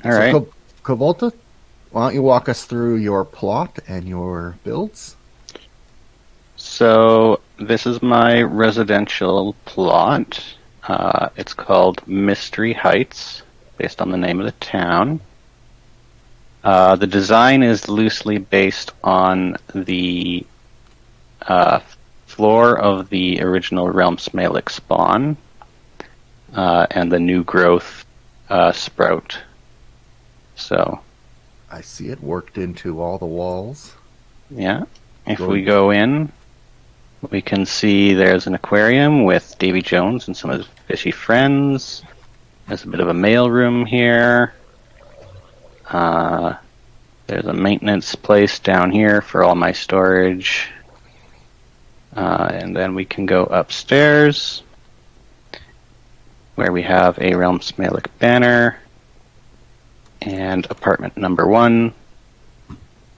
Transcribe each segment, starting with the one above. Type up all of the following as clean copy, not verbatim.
All right. Kovolta, why don't you walk us through your plot and your builds? So this is my residential plot. It's called Mystery Heights, based on the name of the town. The design is loosely based on the floor of the original RealmSmalec spawn and the new growth sprout. So, I see it worked into all the walls. yeah, if we go in, we can see there's an aquarium with Davy Jones and some of his fishy friends. There's a bit of a mailroom here. There's a maintenance place down here for all my storage. And then we can go upstairs, where we have a RealmSmalec banner and apartment number 1.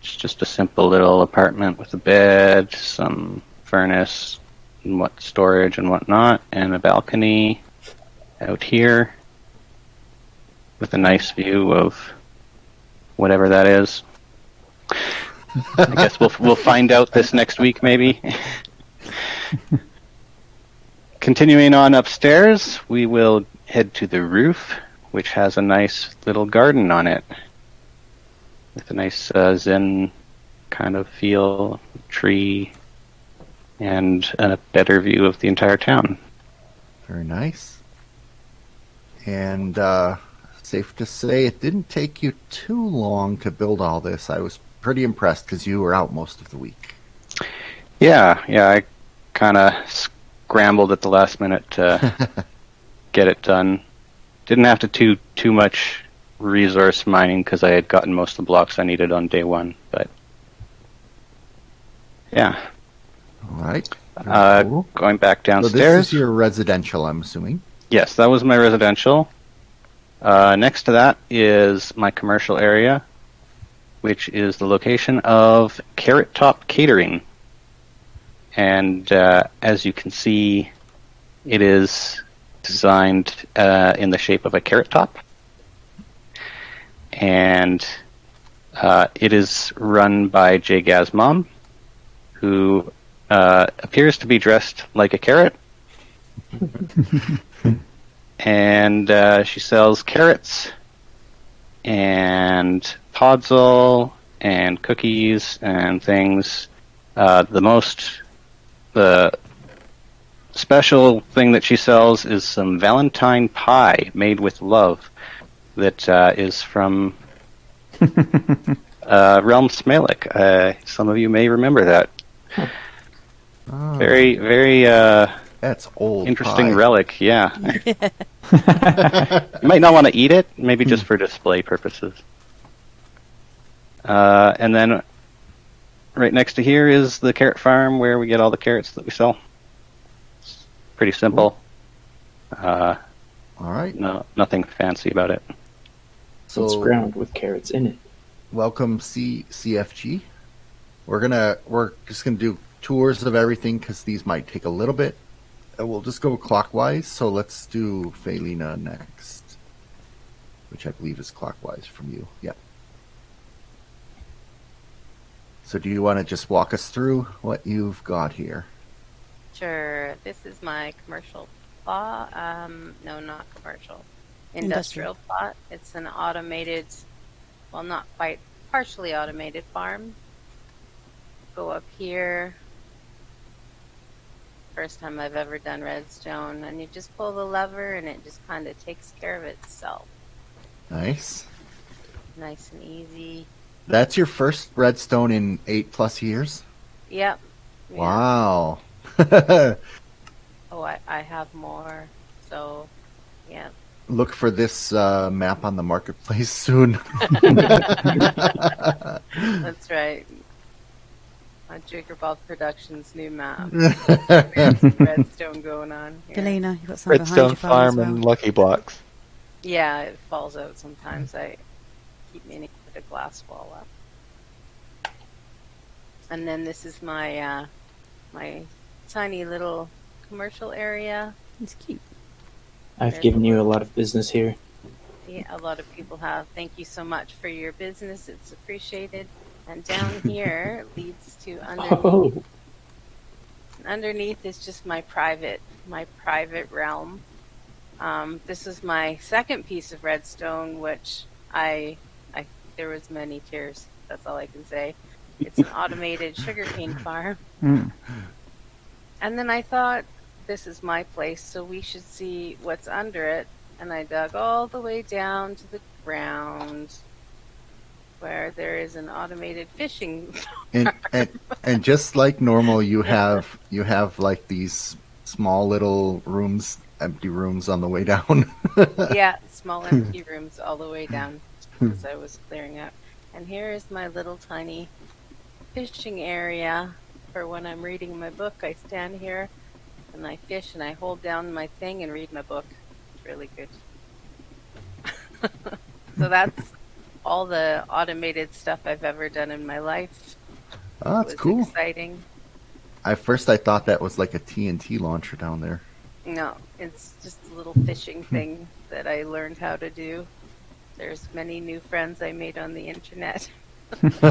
It's just a simple little apartment with a bed, some furnace, and what storage and whatnot, and a balcony out here with a nice view of whatever that is. I guess we'll find out this next week, maybe. Continuing on upstairs, we will head to the roof, which has a nice little garden on it, with a nice zen kind of feel, tree, and a better view of the entire town. Very nice. And safe to say it didn't take you too long to build all this. I was pretty impressed because you were out most of the week. Yeah, I kind of scrambled at the last minute to get it done. Didn't have to do too much resource mining because I had gotten most of the blocks I needed on day 1. But yeah. All right. Cool. Going back downstairs. So this is your residential, I'm assuming. Yes, that was my residential. Next to that is my commercial area, which is the location of Carrot Top Catering. And as you can see, it is designed in the shape of a carrot top. And it is run by Jay Gaz's mom, who appears to be dressed like a carrot. And she sells carrots and podzol and cookies and things. The special thing that she sells is some Valentine pie made with love that is from RealmSmalec. Some of you may remember that. Oh, Very, very that's old interesting pie. relic, yeah. You might not want to eat it, maybe just for display purposes. And then right next to here is the carrot farm where we get all the carrots that we sell. It's pretty simple. All right. No, nothing fancy about it. So It's ground with carrots in it. welcome CFG. We're just gonna do tours of everything because these might take a little bit. And we'll just go clockwise. So let's do Felina next, which I believe is clockwise from you. Yeah. So do you want to just walk us through what you've got here? Sure. This is my commercial plot. No, not commercial. Industrial plot. It's an automated, well, not quite, partially automated farm. Go up here. First time I've ever done redstone, and you just pull the lever and it just kind of takes care of itself. Nice. Nice and easy. That's your first redstone in 8+ years? Yep. Yeah. Wow. Oh, I have more. So, yeah. Look for this map on the marketplace soon. That's right. On Jiggerball Productions' new map. There's some redstone going on here. Galena, you've got some behind Redstone your farm Farm as well. and Lucky Blocks. Yeah, it falls out sometimes. I keep meaning to put a glass wall up. And then this is my my tiny little commercial area. It's cute. I've given you a lot of business here. Yeah, a lot of people have. Thank you so much for your business. It's appreciated. And down here leads to underneath. Oh, Underneath is just my private realm. This is my second piece of redstone, which I there was many tears. That's all I can say. It's an automated sugarcane farm. Mm. And then I thought, this is my place, so we should see what's under it. And I dug all the way down to the ground where there is an automated fishing. And just like normal, you have like these small little rooms, empty rooms on the way down. Yeah, small empty rooms all the way down as I was clearing up. And here is my little tiny fishing area for when I'm reading my book. I stand here and I fish and I hold down my thing and read my book. It's really good. So that's all the automated stuff I've ever done in my life. Oh, It that's was cool. exciting. At first, I thought that was like a TNT launcher down there. No, it's just a little fishing thing that I learned how to do. There's many new friends I made on the internet. Looking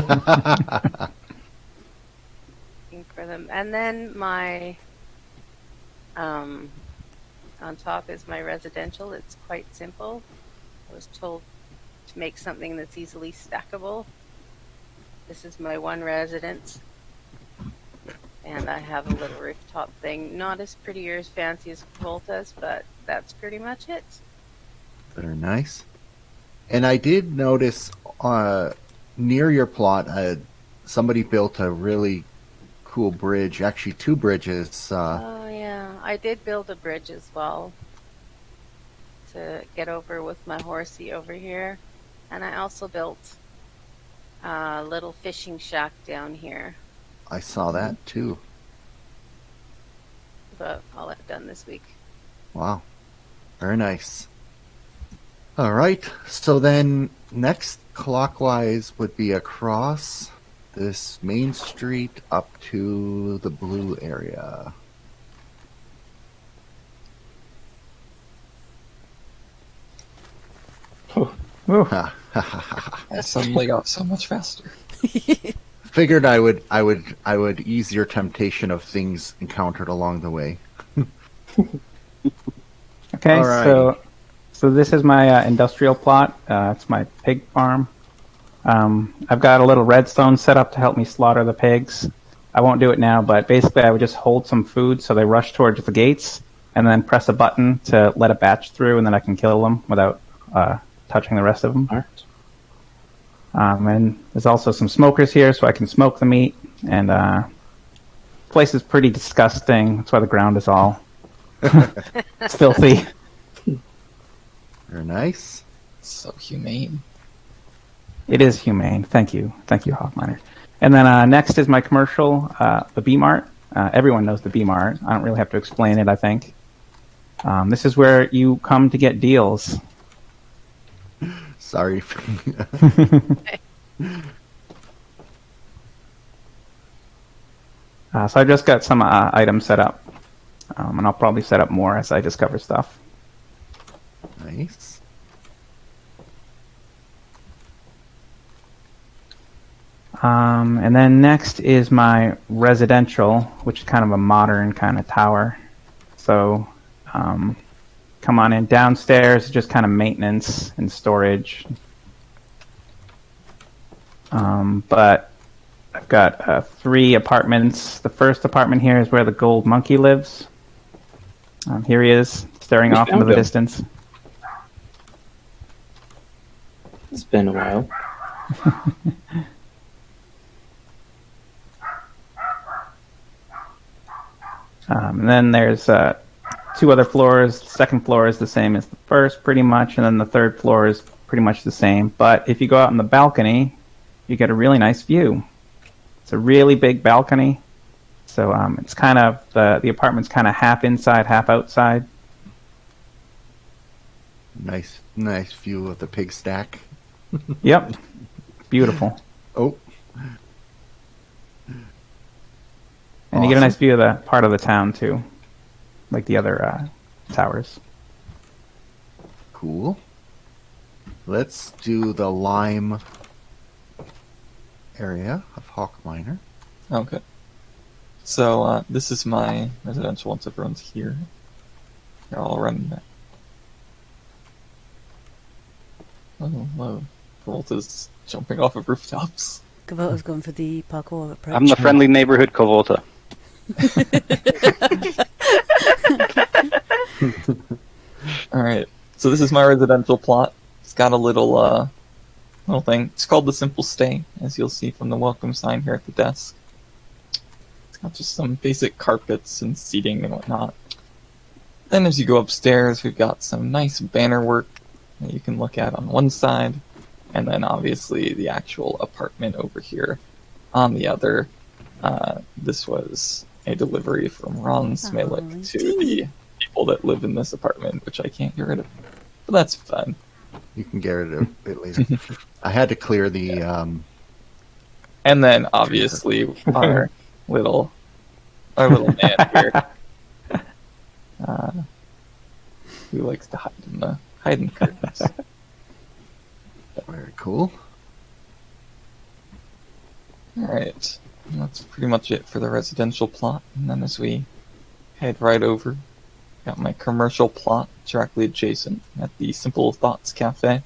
for them. And then my on top is my residential. It's quite simple. I was told to make something that's easily stackable. This is my one residence. And I have a little rooftop thing. Not as pretty or as fancy as Volta's, but that's pretty much it. Very nice. And I did notice near your plot, somebody built a really cool bridge. Actually, two bridges. Oh, yeah. I did build a bridge as well to get over with my horsey over here. And I also built a little fishing shack down here. I saw that too. But all I've done this week. Wow. Very nice. All right. So then next clockwise would be across this main street up to the blue area. Woo. I suddenly got so much faster. Figured I would ease your temptation of things encountered along the way. Okay, Alrighty. so this is my industrial plot. It's my pig farm. I've got a little redstone set up to help me slaughter the pigs. I won't do it now, but basically I would just hold some food so they rush towards the gates, and then press a button to let a batch through, and then I can kill them without touching the rest of them. Alright. And there's also some smokers here, so I can smoke the meat. And the place is pretty disgusting. That's why the ground is all filthy. Very nice. So humane. It is humane. Thank you, Hawkminer. And then next is my commercial, the B Mart. Everyone knows the B Mart. I don't really have to explain it, I think. This is where you come to get deals. Sorry. So I just got some items set up. And I'll probably set up more as I discover stuff. Nice. And then next is my residential, which is kind of a modern kind of tower. So come on in. Downstairs, just kind of maintenance and storage. But I've got 3 apartments. The first apartment here is where the gold monkey lives. Here he is, staring off into the distance. It's been a while. And then there's 2 other floors. The second floor is the same as the first, pretty much, and then the third floor is pretty much the same. But if you go out on the balcony, you get a really nice view. It's a really big balcony, so it's kind of the apartment's kind of half inside, half outside. Nice view of the pig stack. Yep, beautiful. Oh. And you get a nice view of the part of the town too, like the other towers. Cool. Let's do the lime area of Hawk Miner. Okay. So this is my residential once everyone's here. They're all running back. Oh, whoa. Volta's jumping off of rooftops. Kavota's gone for the parkour approach. I'm the friendly neighborhood Kovolta. Alright, so this is my residential plot. It's got a little thing. It's called the Simple Stay, as you'll see from the welcome sign here at the desk. It's got just some basic carpets and seating and whatnot. Then as you go upstairs, we've got some nice banner work that you can look at on one side, and then obviously the actual apartment over here on the other. This was a delivery from Rsmalec to the people that live in this apartment, which I can't get rid of. But that's fun. You can get rid of it later. I had to clear the. And then obviously our little man here, who likes to hide in the curtains. Very cool. Alright, that's pretty much it for the residential plot. And then as we head right over, got my commercial plot directly adjacent at the Simple Thoughts Cafe.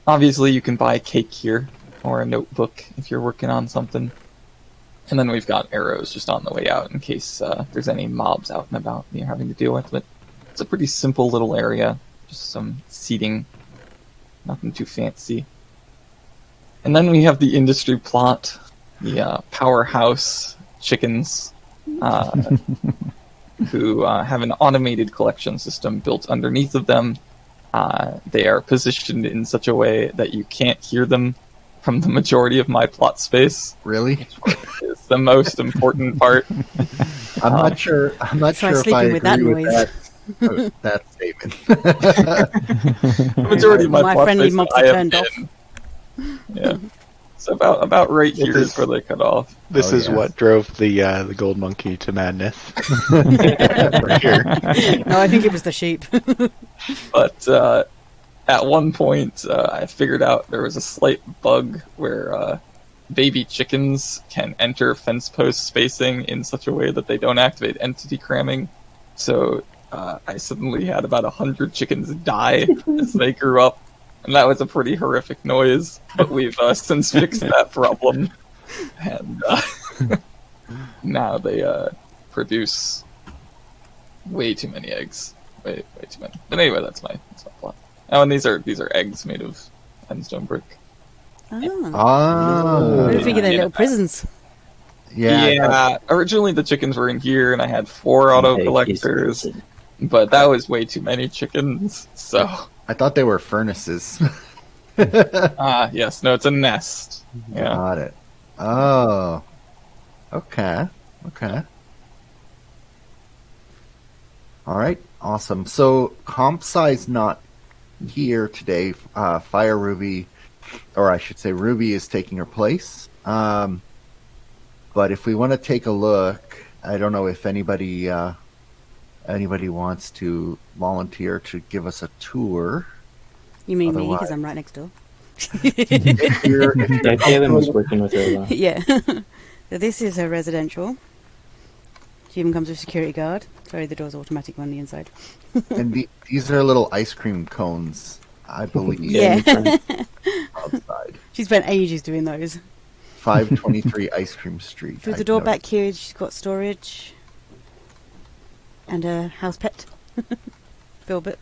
Obviously you can buy a cake here, or a notebook if you're working on something. And then we've got arrows just on the way out in case there's any mobs out and about that you're having to deal with. But it's a pretty simple little area, just some seating, nothing too fancy. And then we have the industry plot, the powerhouse chickens, who have an automated collection system built underneath of them. They are positioned in such a way that you can't hear them from the majority of my plot space. Really? It's the most important part. I'm not sure. I'm not Try sure if I sleeping with that agree noise. with that statement. The majority of my My plot friendly space mobs I are have turned off. been- Yeah. So about right here is where they cut off. This Oh, is yeah. what drove the gold monkey to madness. Right here. No, I think it was the sheep. But at one point, I figured out there was a slight bug where baby chickens can enter fence post spacing in such a way that they don't activate entity cramming. So I suddenly had about 100 chickens die as they grew up, and that was a pretty horrific noise. But we've since fixed that problem, and now they produce way too many eggs. Way too many. But anyway, that's my plot. Oh, and these are eggs made of sandstone brick. Oh. Ah, I figure they're Yeah. little prisons. yeah. Originally the chickens were in here, and I had 4 auto collectors, but that was way too many chickens. So, I thought they were furnaces. yes, no, it's a nest. Yeah, Got it. Oh, okay, okay. All right, awesome. So comp size not here today. Fire Ruby, or I should say Ruby, is taking her place. But if we want to take a look, I don't know if anybody wants to volunteer to give us a tour. You mean me, Otherwise- because I'm right next door. If you're Yeah, Kevin was working with her a lot. Yeah. So this is her residential. She even comes with a security guard. Sorry, the door's automatic on the inside. and these are little ice cream cones, I believe. Yeah. Outside. She spent ages doing those. 523 Ice Cream Street. Through the I've door noticed. back here, she's got storage. And a house pet. Filbert.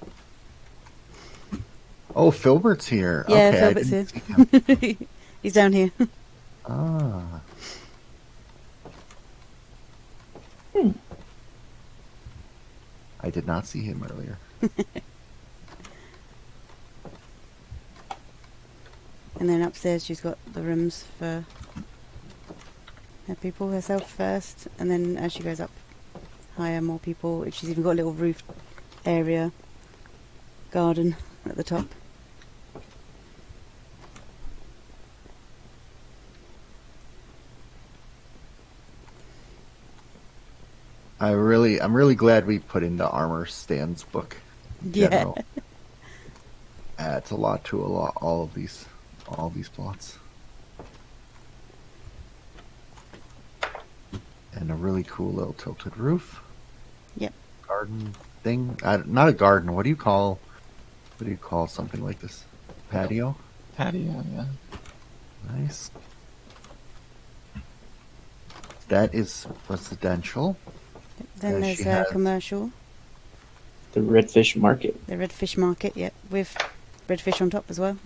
Oh, Filbert's here. Yeah, okay, I Filbert's didn't here. see him. He's down here. Ah. I did not see him earlier. And then upstairs she's got the rooms for her people, herself first, and then as she goes up higher, more people. She's even got a little roof area, garden at the top. I'm really glad we put in the armor stands book. in Yeah. general. adds a lot to all of these plots. And a really cool little tilted roof. Yep. Garden thing. Not a garden. What do you call something like this? Patio. Patio, yeah. Nice. That is residential. Then And there's she has- commercial. The Redfish Market. The redfish market, yep, with redfish on top as well.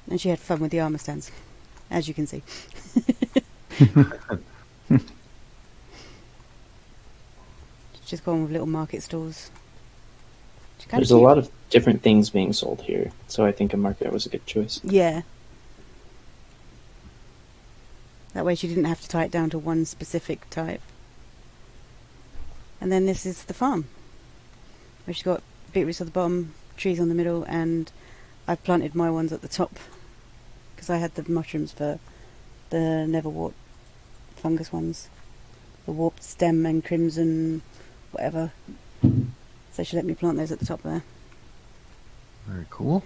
And she had fun with the armor stands, as you can see. She's gone with little market stalls. There's a lot of different things being sold here, so I think a market was a good choice. Yeah. That way she didn't have to tie it down to one specific type. And then this is the farm, where she's got beetroots at the bottom, trees on the middle, and I planted my ones at the top because I had the mushrooms for the neverwort fungus ones, the warped stem and crimson whatever. So she let me plant those at the top there. Very cool.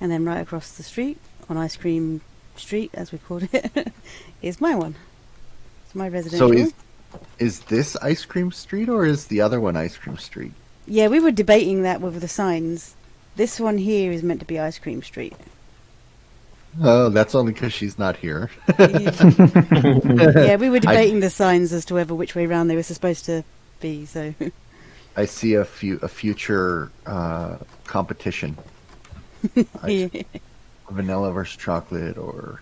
And then right across the street, on Ice Cream Street, as we called it, is my one. It's my residential. So is this Ice Cream Street or is the other one Ice Cream Street? Yeah, we were debating that with the signs. This one here is meant to be Ice Cream Street. Oh, that's only because she's not here. Yeah, we were debating the signs as to which way round they were supposed to be. So I see a future competition. yeah. Vanilla versus chocolate or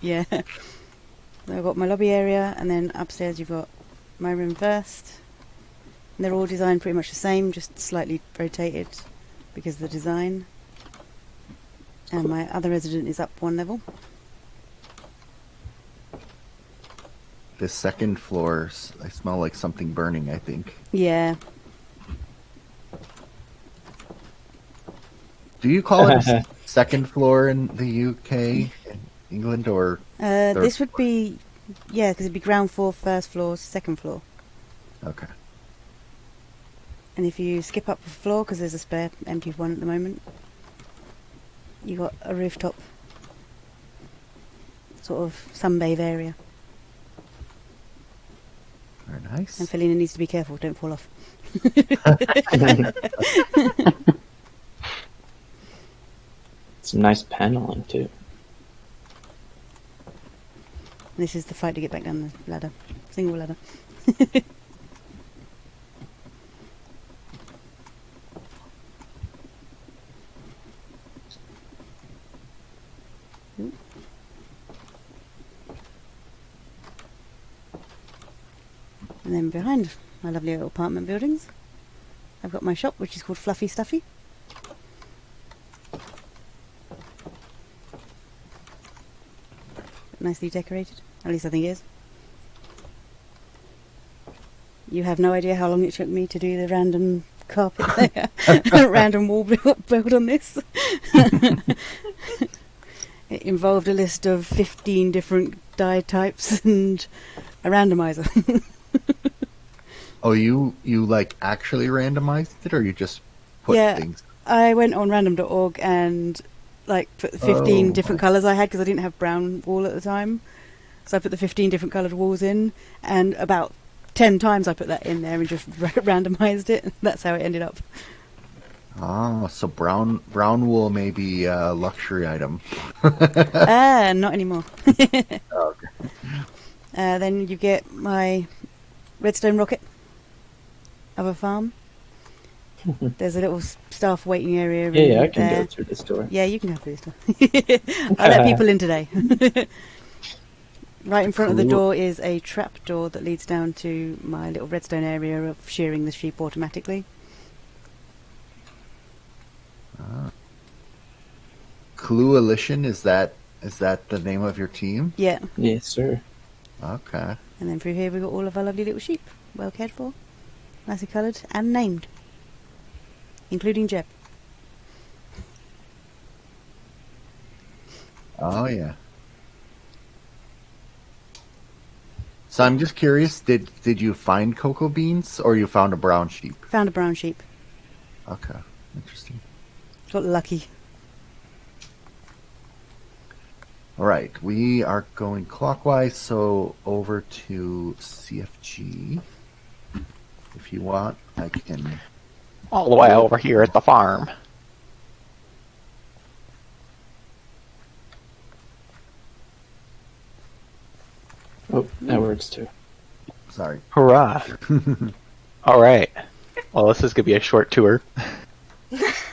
Yeah. So I've got my lobby area, and then upstairs you've got my room first. And they're all designed pretty much the same, just slightly rotated because of the design. And my other resident is up one level. the second floor. I smell like something burning, I think. Yeah. Do you call it second floor in the UK, in England, or This would be, yeah, because it'd be ground floor, first floor, second floor. okay? And if you skip up a floor, because there's a spare empty one at the moment, you got a rooftop sort of sunbathe area. Very nice. And Felina needs to be careful, don't fall off. Some nice paneling too. This is the fight to get back down the ladder. Single ladder. Ooh. And then behind my lovely little apartment buildings, I've got my shop, which is called Fluffy Stuffy. Nicely decorated, at least I think it is. You have no idea how long it took me to do the random carpet layer, random wall build on this. It involved a list of 15 different die types and a randomizer. Oh, you like actually randomized it, or you just put Yeah. things? I went on random.org and like put the 15 different colours I had because I didn't have brown wall at the time. So I put the 15 different coloured walls in, and about 10 times I put that in there and just randomised it. That's how it ended up. Ah, so brown wool may be a luxury item. Not anymore. Oh, okay. Then you get my redstone rocket of a farm. There's a little staff waiting area. Yeah, I in can there. go through this door. Yeah, you can go through this door. I let people in today. Right in front of the Cool. door is a trap door that leads down to my little redstone area of shearing the sheep automatically. Coalition, is that the name of your team? Yeah. Yes, sir. Okay. And then through here we've got all of our lovely little sheep. Well cared for. Nicely coloured and named. Including Jeb. Oh yeah. So I'm just curious, did you find cocoa beans or you found a brown sheep? Found a brown sheep. Okay, interesting. Got lucky. All right, we are going clockwise, so over to CFG. If you want, I can. All the way over here at the farm. Oh, that works too. Sorry. Hurrah! All right. Well, this is gonna be a short tour.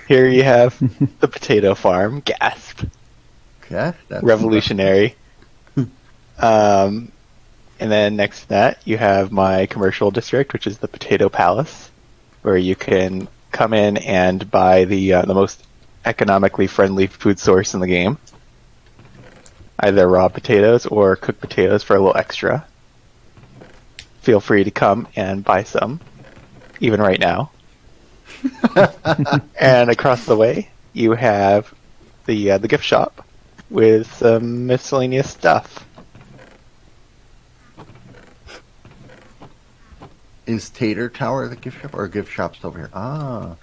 Here you have the potato farm. Gasp! Okay, that's Revolutionary. And then next to that, you have my commercial district, which is the Potato Palace, where you can come in and buy the most economically friendly food source in the game. Either raw potatoes or cooked potatoes for a little extra. Feel free to come and buy some, even right now. And across the way, you have the gift shop with some miscellaneous stuff. Is Tater Tower the gift shop or gift shop's over here? Ah,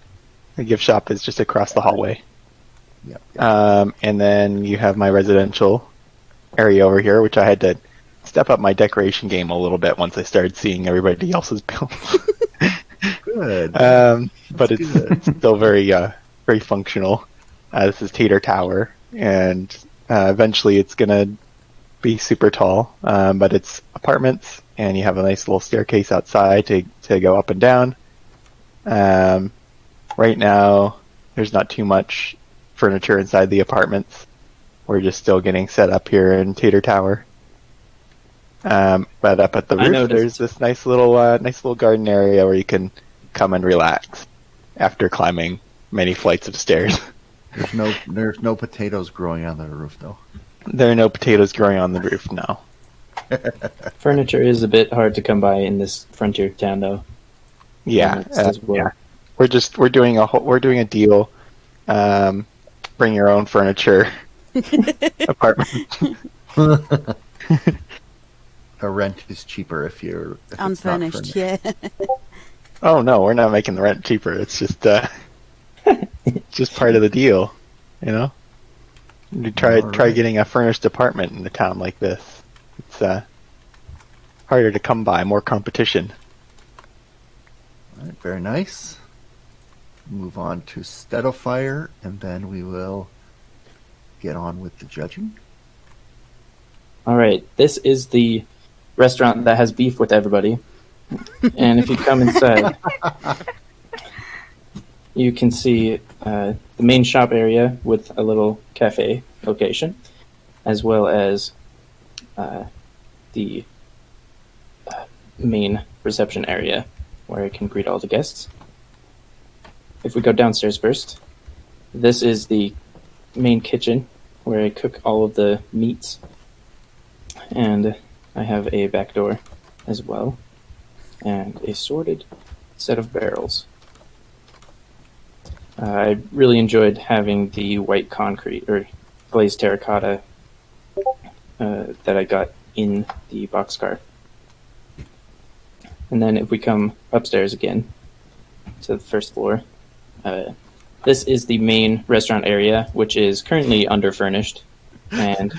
The gift shop is just across the hallway. yep. And then you have my residential area over here, which I had to step up my decoration game a little bit once I started seeing everybody else's builds. Good. But it's, good. it's still very very functional. This is Tater Tower, and eventually it's gonna be super tall. But it's apartments, and you have a nice little staircase outside to go up and down. Right now, there's not too much furniture inside the apartments. We're just still getting set up here in Tater Tower. But up at the I roof, noticed. there's this nice little garden area where you can come and relax after climbing many flights of stairs. There's no potatoes growing on the roof though. There are no potatoes growing on the roof now. Furniture is a bit hard to come by in this frontier town, though. Yeah, As well. yeah. We're doing a deal. Bring your own furniture apartment. A rent is cheaper if it's not Unfurnished, furnished. yeah. Oh no, we're not making the rent cheaper. It's just just part of the deal, you know. You try Alright. getting a furnished apartment in a town like this. It's harder to come by, more competition. All right, very nice. Move on to Steadofire, and then we will get on with the judging. All right, this is the restaurant that has beef with everybody. And if you come inside, you can see the main shop area with a little cafe location, as well as the main reception area where I can greet all the guests. If we go downstairs first, this is the main kitchen where I cook all of the meats. And I have a back door as well, and a sorted set of barrels. I really enjoyed having the white concrete or glazed terracotta that I got in the boxcar. And then if we come upstairs again to the first floor, this is the main restaurant area, which is currently underfurnished, and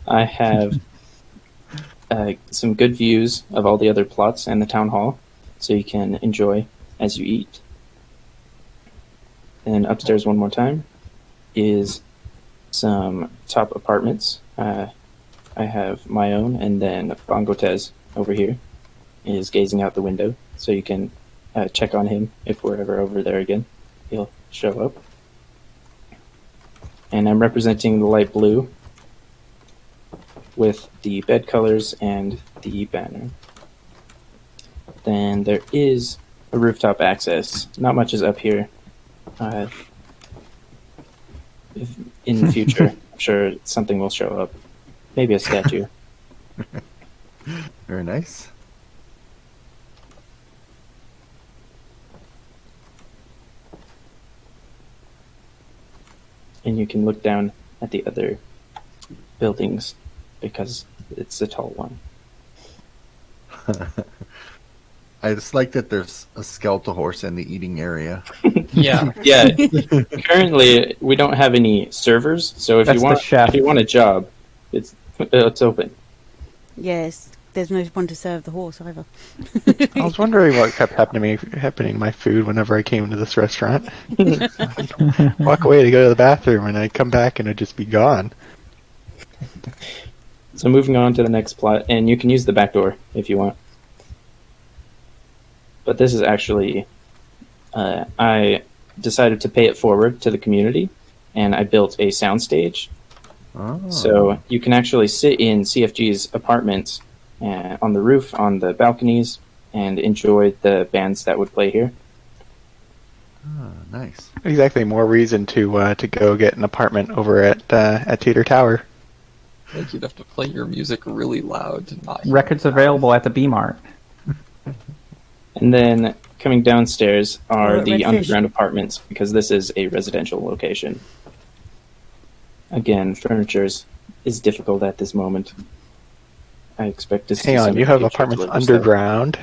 I have some good views of all the other plots and the town hall, so you can enjoy as you eat. And upstairs one more time is some top apartments. I have my own, and then Bongotez over here is gazing out the window, so you can check on him if we're ever over there again. He'll show up. And I'm representing the light blue with the bed colors and the banner. Then there is a rooftop access. Not much is up here. In the future, I'm sure something will show up. Maybe a statue. Very nice. And you can look down at the other buildings because it's a tall one. I just like that there's a skeletal horse in the eating area. Yeah. Yeah. Currently, we don't have any servers, so That's the chef. if you want a job, it's open. Yes, there's no one to serve the horse either. I was wondering what kept happening to my food whenever I came to this restaurant. Walk away to go to the bathroom, and I'd come back and it'd just be gone. So moving on to the next plot, and you can use the back door if you want. But this is actually, I decided to pay it forward to the community, and I built a soundstage. Oh. So you can actually sit in CFG's apartment on the roof, on the balconies, and enjoy the bands that would play here. Oh, nice. Exactly, more reason to go get an apartment over at Teeter Tower. I think you'd have to play your music really loud to not hear Records available at the B Mart. And then coming downstairs are Or the Redfish. underground apartments, because this is a residential location. Again, furniture is difficult at this moment. I expect to see. Hang on, some you have future apartments delivery stuff. underground?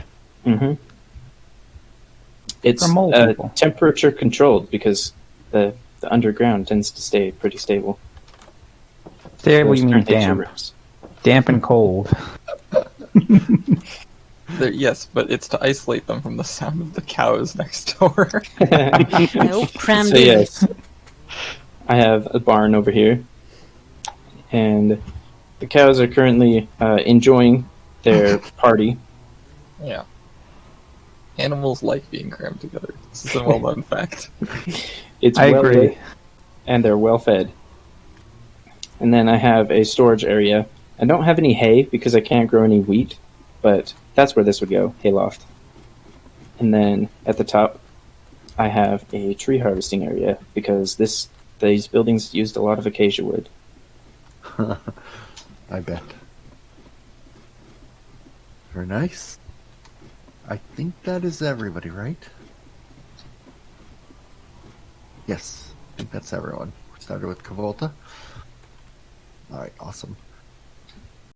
Mm-hmm. It's For mole people. temperature controlled because the underground tends to stay pretty stable. Stable, Those you mean turn into damp. rooms. Damp and cold. Yes, but it's to isolate them from the sound of the cows next door. Nope, crammed So in. yes, I have a barn over here, and the cows are currently enjoying their party. Yeah. Animals like being crammed together. This is a well-known fact. It's I well agree. lit, and they're well fed. And then I have a storage area. I don't have any hay because I can't grow any wheat, but that's where this would go, hayloft. And then at the top, I have a tree harvesting area because these buildings used a lot of acacia wood. I bet. Very nice. I think that is everybody, right? Yes, I think that's everyone. We started with Kavolta. All right, awesome.